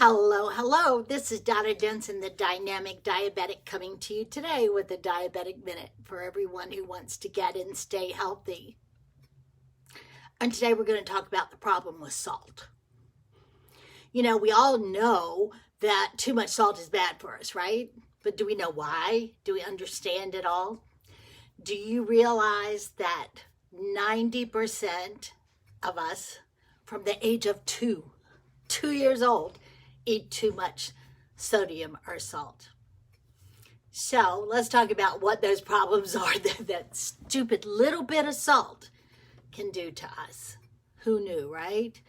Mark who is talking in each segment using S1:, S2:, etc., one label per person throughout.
S1: Hello, hello. This is Donna Denson, the dynamic diabetic, coming to you today with a diabetic minute for everyone who wants to get and stay healthy. And today we're going to talk about the problem with salt. You know, we all know that too much salt is bad for us, right? But do we know why? Do we understand it all? Do you realize that 90% of us from the age of 2 years old, eat too much sodium or salt? So let's talk about what those problems are that stupid little bit of salt can do to us. Who knew, right?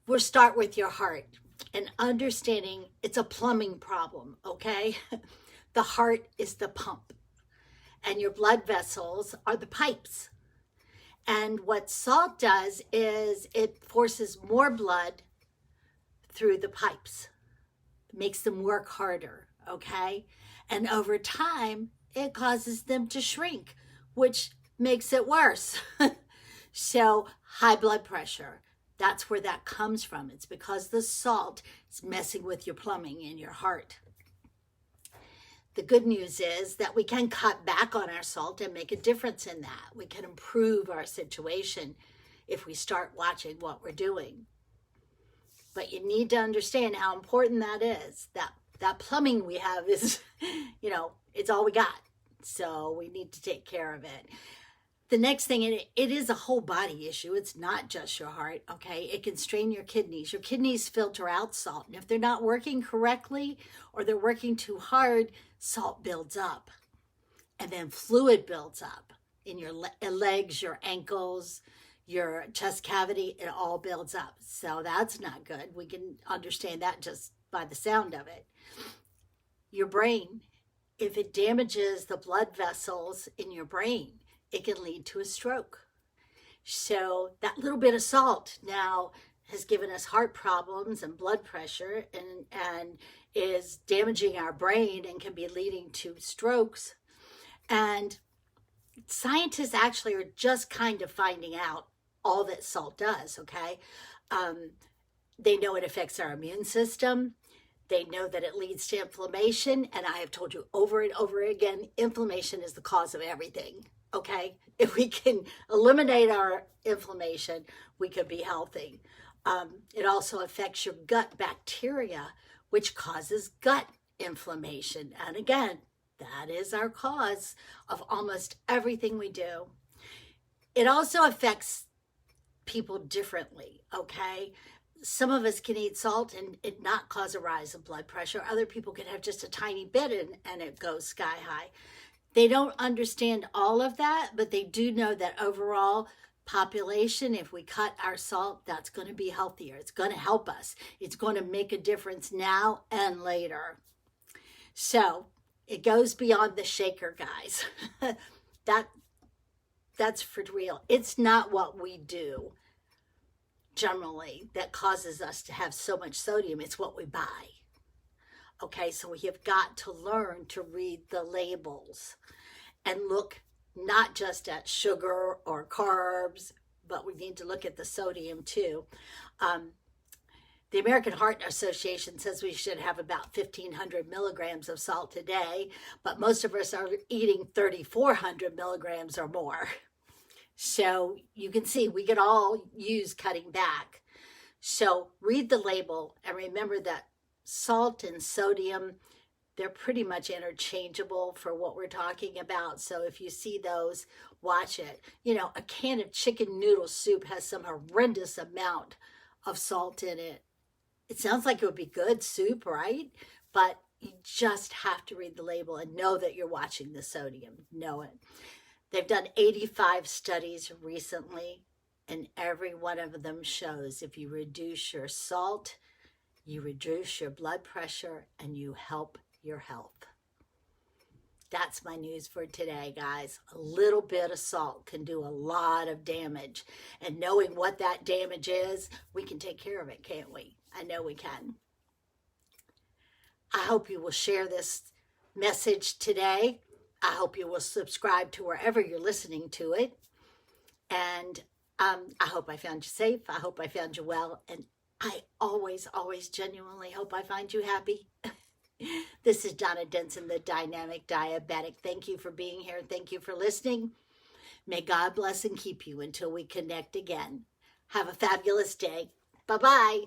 S1: We'll start with your heart and understanding it's a plumbing problem, okay? The heart is the pump and your blood vessels are the pipes. And what salt does is it forces more blood through the pipes, makes them work harder, okay? And over time, it causes them to shrink, which makes it worse. So high blood pressure, that's where that comes from. It's because the salt is messing with your plumbing in your heart. The good news is that we can cut back on our salt and make a difference in that. We can improve our situation if we start watching what we're doing. But you need to understand how important that is. That plumbing we have is, it's all we got. So we need to take care of it. The next thing, it is a whole body issue. It's not just your heart, okay? It can strain your kidneys. Your kidneys filter out salt. And if they're not working correctly or they're working too hard, salt builds up. And then fluid builds up in your legs, your ankles, your chest cavity. It all builds up. So that's not good. We can understand that just by the sound of it. Your brain, if it damages the blood vessels in your brain, it can lead to a stroke. So that little bit of salt now has given us heart problems and blood pressure and is damaging our brain and can be leading to strokes. And scientists actually are just kind of finding out all that salt does, okay? They know it affects our immune system. They know that it leads to inflammation. And I have told you over and over again, inflammation is the cause of everything, okay? If we can eliminate our inflammation, we can be healthy. It also affects your gut bacteria, which causes gut inflammation. And again, that is our cause of almost everything we do. It also affects people differently, okay? Some of us can eat salt and it not cause a rise of blood pressure. Other people can have just a tiny bit and it goes sky high. They don't understand all of that, but they do know that overall population, if we cut our salt, that's going to be healthier. It's going to help us. It's going to make a difference now and later. So it goes beyond the shaker, guys. That's for real. It's not what we do generally that causes us to have so much sodium. It's what we buy. Okay, so we have got to learn to read the labels and look not just at sugar or carbs, but we need to look at the sodium too. The American Heart Association says we should have about 1,500 milligrams of salt a day, but most of us are eating 3,400 milligrams or more. So you can see we could all use cutting back. So read the label and remember that salt and sodium, they're pretty much interchangeable for what we're talking about. So if you see those, watch it. A can of chicken noodle soup has some horrendous amount of salt in it. It sounds like it would be good soup, right? But you just have to read the label and know that you're watching the sodium. Know it. They've done 85 studies recently, and every one of them shows if you reduce your salt, you reduce your blood pressure, and you help your health. That's my news for today, guys. A little bit of salt can do a lot of damage. And knowing what that damage is, we can take care of it, can't we? I know we can. I hope you will share this message today. I hope you will subscribe to wherever you're listening to it. And I hope I found you safe. I hope I found you well. And I always, always genuinely hope I find you happy. This is Donna Denson, the Dynamic Diabetic. Thank you for being here. Thank you for listening. May God bless and keep you until we connect again. Have a fabulous day. Bye-bye.